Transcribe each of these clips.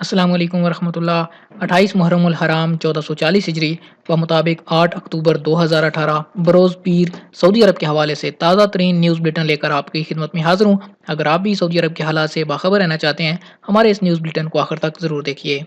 السلام علیکم ورحمۃ اللہ۔ 28 محرم الحرام 1440 ہجری و مطابق 8 اکتوبر 2018 بروز پیر سعودی عرب کے حوالے سے تازہ ترین نیوز بلیٹن لے کر آپ کی خدمت میں حاضر ہوں۔ اگر آپ بھی سعودی عرب کے حالات سے باخبر رہنا چاہتے ہیں، ہمارے اس نیوز بلیٹن کو آخر تک ضرور دیکھیے۔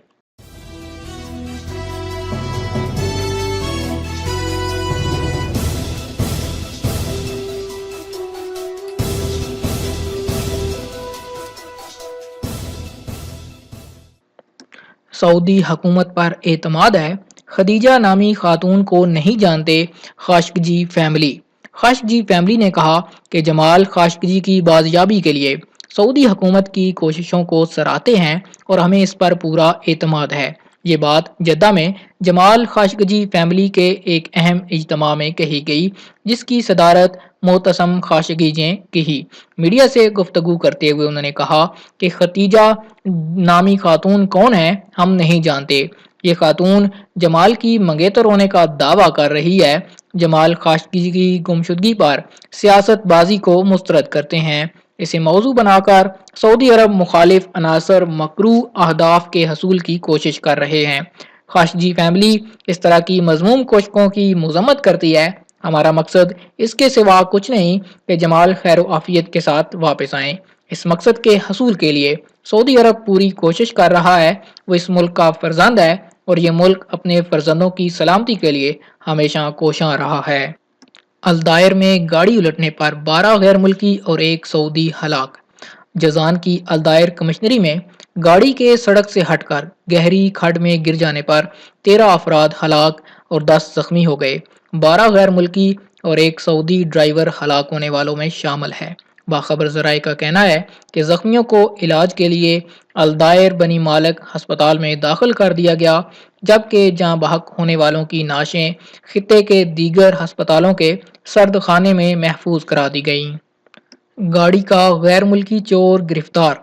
سعودی حکومت پر اعتماد ہے، خدیجہ نامی خاتون کو نہیں جانتے خاشقجی فیملی۔ خاشقجی فیملی نے کہا کہ جمال خاشقجی کی بازیابی کے لیے سعودی حکومت کی کوششوں کو سراہتے ہیں اور ہمیں اس پر پورا اعتماد ہے۔ یہ بات جدہ میں جمال خاشقجی فیملی کے ایک اہم اجتماع میں کہی گئی، جس کی صدارت معتصم خاشقجی نے کی۔ میڈیا سے گفتگو کرتے ہوئے انہوں نے کہا کہ خدیجہ نامی خاتون کون ہے، ہم نہیں جانتے۔ یہ خاتون جمال کی منگیتر ہونے کا دعویٰ کر رہی ہے۔ جمال خاشقجی کی گمشدگی پر سیاست بازی کو مسترد کرتے ہیں، اسے موضوع بنا کر سعودی عرب مخالف عناصر مکروہ اہداف کے حصول کی کوشش کر رہے ہیں۔ خاشقجی فیملی اس طرح کی مذموم کوششوں کی مذمت کرتی ہے۔ ہمارا مقصد اس کے سوا کچھ نہیں کہ جمال خیر و عافیت کے ساتھ واپس آئیں۔ اس مقصد کے حصول کے لیے سعودی عرب پوری کوشش کر رہا ہے۔ وہ اس ملک کا فرزند ہے اور یہ ملک اپنے فرزندوں کی سلامتی کے لیے ہمیشہ کوشاں رہا ہے۔ الدائر میں گاڑی الٹنے پر 12 غیر ملکی اور ایک سعودی ہلاک۔ جازان کی الدائر کمشنری میں گاڑی کے سڑک سے ہٹ کر گہری کھڈ میں گر جانے پر 13 افراد ہلاک اور 10 زخمی ہو گئے۔ 12 غیر ملکی اور ایک سعودی ڈرائیور ہلاک ہونے والوں میں شامل ہے۔ باخبر ذرائع کا کہنا ہے کہ زخمیوں کو علاج کے لیے الدائر بنی مالک ہسپتال میں داخل کر دیا گیا، جبکہ جاں بحق ہونے والوں کی نعشیں خطے کے دیگر ہسپتالوں کے سرد خانے میں محفوظ کرا دی گئیں۔ گاڑی کا غیر ملکی چور گرفتار۔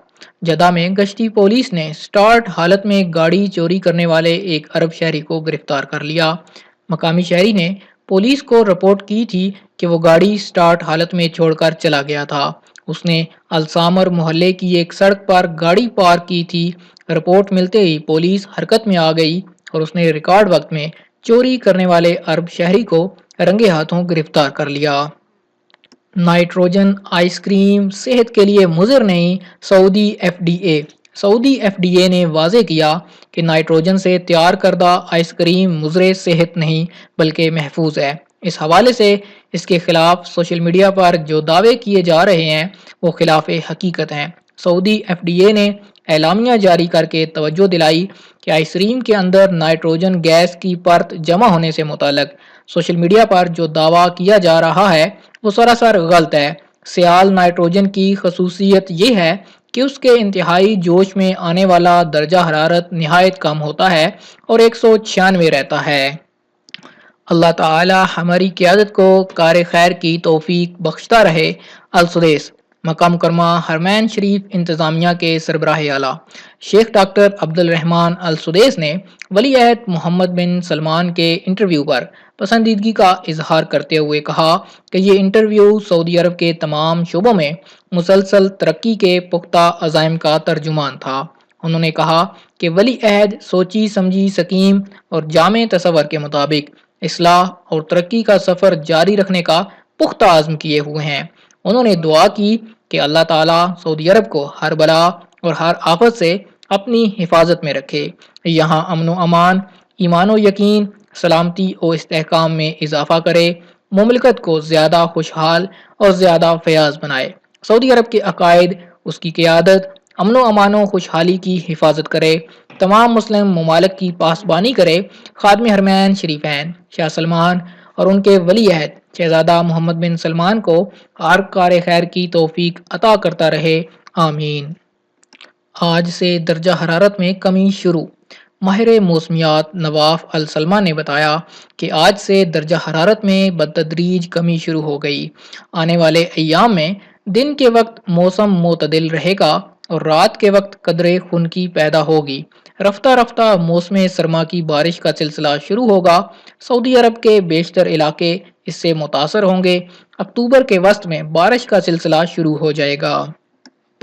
جدہ میں گشتی پولیس نے سٹارٹ حالت میں گاڑی چوری کرنے والے ایک عرب شہری کو گرفتار کر لیا۔ مقامی شہری نے پولیس کو رپورٹ کی تھی کہ وہ گاڑی سٹارٹ حالت میں چھوڑ کر چلا گیا تھا۔ اس نے السامر محلے کی ایک سڑک پر گاڑی پارک کی تھی۔ رپورٹ ملتے ہی پولیس حرکت میں آ گئی اور اس نے ریکارڈ وقت میں چوری کرنے والے عرب شہری کو رنگے ہاتھوں گرفتار کر لیا۔ نائٹروجن آئس کریم صحت کے لیے مضر نہیں، سعودی ایف ڈی اے۔ سعودی ایف ڈی اے نے واضح کیا کہ نائٹروجن سے تیار کردہ آئس کریم مضر صحت نہیں بلکہ محفوظ ہے۔ اس حوالے سے اس کے خلاف سوشل میڈیا پر جو دعوے کیے جا رہے ہیں وہ خلاف حقیقت ہیں۔ سعودی ایف ڈی اے نے اعلامیہ جاری کر کے توجہ دلائی کہ آئس کریم کے اندر نائٹروجن گیس کی پرت جمع ہونے سے متعلق سوشل میڈیا پر جو دعویٰ کیا جا رہا ہے وہ سراسر غلط ہے۔ سیال نائٹروجن کی خصوصیت یہ ہے کہ اس کے انتہائی جوش میں آنے والا درجہ حرارت نہایت کم ہوتا ہے اور 196 رہتا ہے۔ اللہ تعالی ہماری قیادت کو کار خیر کی توفیق بخشتا رہے۔ السدیس مکہ مکرمہ حرمین شریف انتظامیہ کے سربراہ اعلیٰ شیخ ڈاکٹر عبدالرحمن السدیس نے ولی عہد محمد بن سلمان کے انٹرویو پر پسندیدگی کا اظہار کرتے ہوئے کہا کہ یہ انٹرویو سعودی عرب کے تمام شعبوں میں مسلسل ترقی کے پختہ عزائم کا ترجمان تھا۔ انہوں نے کہا کہ ولی عہد سوچی سمجھی سکیم اور جامع تصور کے مطابق اصلاح اور ترقی کا سفر جاری رکھنے کا پختہ عزم کیے ہوئے ہیں۔ انہوں نے دعا کی کہ اللہ تعالیٰ سعودی عرب کو ہر بلا اور ہر آفت سے اپنی حفاظت میں رکھے، یہاں امن و امان، ایمان و یقین، سلامتی و استحکام میں اضافہ کرے، مملکت کو زیادہ خوشحال اور زیادہ فیاض بنائے۔ سعودی عرب کے عقائد، اس کی قیادت، امن و امان و خوشحالی کی حفاظت کرے، تمام مسلم ممالک کی پاسبانی کرے، خادم حرمین شریفین شاہ سلمان اور ان کے ولی عہد شہزادہ محمد بن سلمان کو ہر کار خیر کی توفیق عطا کرتا رہے، آمین۔ آج سے درجہ حرارت میں کمی شروع۔ ماہر موسمیات نواف السلمہ نے بتایا کہ آج سے درجہ حرارت میں بتدریج کمی شروع ہو گئی۔ آنے والے ایام میں دن کے وقت موسم معتدل رہے گا اور رات کے وقت قدرے خنکی پیدا ہوگی۔ رفتہ رفتہ موسم سرما کی بارش کا سلسلہ شروع ہوگا۔ سعودی عرب کے بیشتر علاقے اس سے متاثر ہوں گے۔ اکتوبر کے وسط میں بارش کا سلسلہ شروع ہو جائے گا۔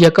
1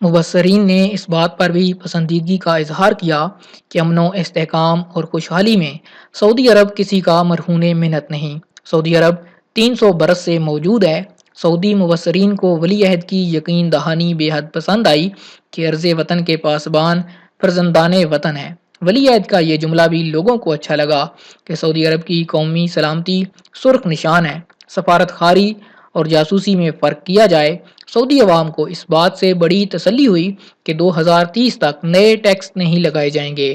مبصرین نے اس بات پر بھی پسندیدگی کا اظہار کیا کہ امن و استحکام اور خوشحالی میں سعودی عرب کسی کا مرہون منت نہیں۔ سعودی عرب 300 برس سے موجود ہے۔ سعودی مبصرین کو ولی عہد کی یقین دہانی بے حد پسند آئی کہ عرض وطن کے پاسبان فرزندان وطن ہے۔ ولی عہد کا یہ جملہ بھی لوگوں کو اچھا لگا کہ سعودی عرب کی قومی سلامتی سرخ نشان ہے۔ سفارت خاری اور جاسوسی میں فرق کیا جائے، سعودی عوام کو اس بات سے بڑی تسلی ہوئی کہ 2030 تک نئے ٹیکس نہیں لگائے جائیں گے۔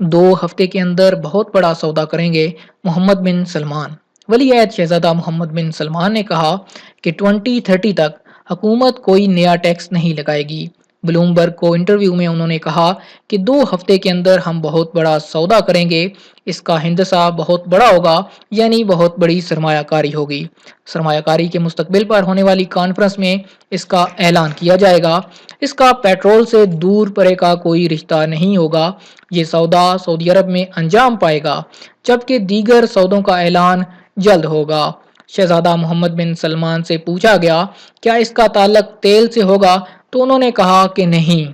2 ہفتے کے اندر بہت بڑا سودا کریں گے محمد بن سلمان۔ ولی عہد شہزادہ محمد بن سلمان نے کہا کہ 2030 تک حکومت کوئی نیا ٹیکس نہیں لگائے گی۔ بلومبرگ کو انٹرویو میں انہوں نے کہا کہ 2 ہفتے کے اندر ہم بہت بڑا سودا کریں گے، اس کا ہندسہ بہت بڑا ہوگا، یعنی بہت بڑی سرمایہ کاری ہوگی۔ سرمایہ کاری کے مستقبل پر ہونے والی کانفرنس میں اس کا اعلان کیا جائے گا۔ اس کا پیٹرول سے دور پرے کا کوئی رشتہ نہیں ہوگا۔ یہ سودا سعودی عرب میں انجام پائے گا، جبکہ دیگر سودوں کا اعلان جلد ہوگا۔ شہزادہ محمد بن سلمان سے پوچھا گیا کیا اس کا تعلق تیل سے ہوگا تو انہوں نے کہا کہ نہیں۔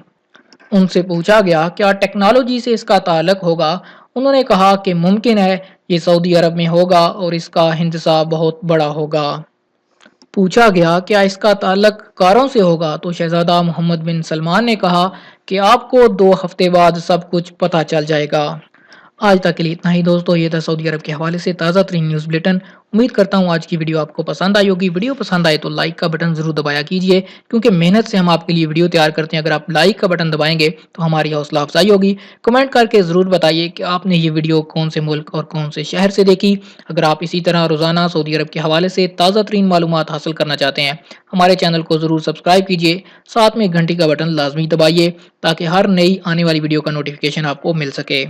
ان سے پوچھا گیا کیا ٹیکنالوجی سے اس کا تعلق ہوگا، انہوں نے کہا کہ ممکن ہے یہ سعودی عرب میں ہوگا اور اس کا ہندسہ بہت بڑا ہوگا۔ پوچھا گیا کیا اس کا تعلق کاروں سے ہوگا تو شہزادہ محمد بن سلمان نے کہا کہ آپ کو 2 ہفتے بعد سب کچھ پتہ چل جائے گا۔ آج تک کے لیے اتنا ہی دوستو، یہ تھا سعودی عرب کے حوالے سے تازہ ترین نیوز بلیٹن۔ امید کرتا ہوں آج کی ویڈیو آپ کو پسند آئی ہوگی۔ ویڈیو پسند آئے تو لائک کا بٹن ضرور دبایا کیجئے، کیونکہ محنت سے ہم آپ کے لیے ویڈیو تیار کرتے ہیں۔ اگر آپ لائک کا بٹن دبائیں گے تو ہماری حوصلہ افزائی ہوگی۔ کمنٹ کر کے ضرور بتائیے کہ آپ نے یہ ویڈیو کون سے ملک اور کون سے شہر سے دیکھی۔ اگر آپ اسی طرح روزانہ سعودی عرب کے حوالے سے تازہ ترین معلومات حاصل کرنا چاہتے ہیں، ہمارے چینل کو ضرور سبسکرائب کیجئے، ساتھ میں گھنٹی کا بٹن لازمی دبائیے تاکہ ہر نئی آنے والی ویڈیو کا نوٹیفیکیشن آپ کو مل سکے۔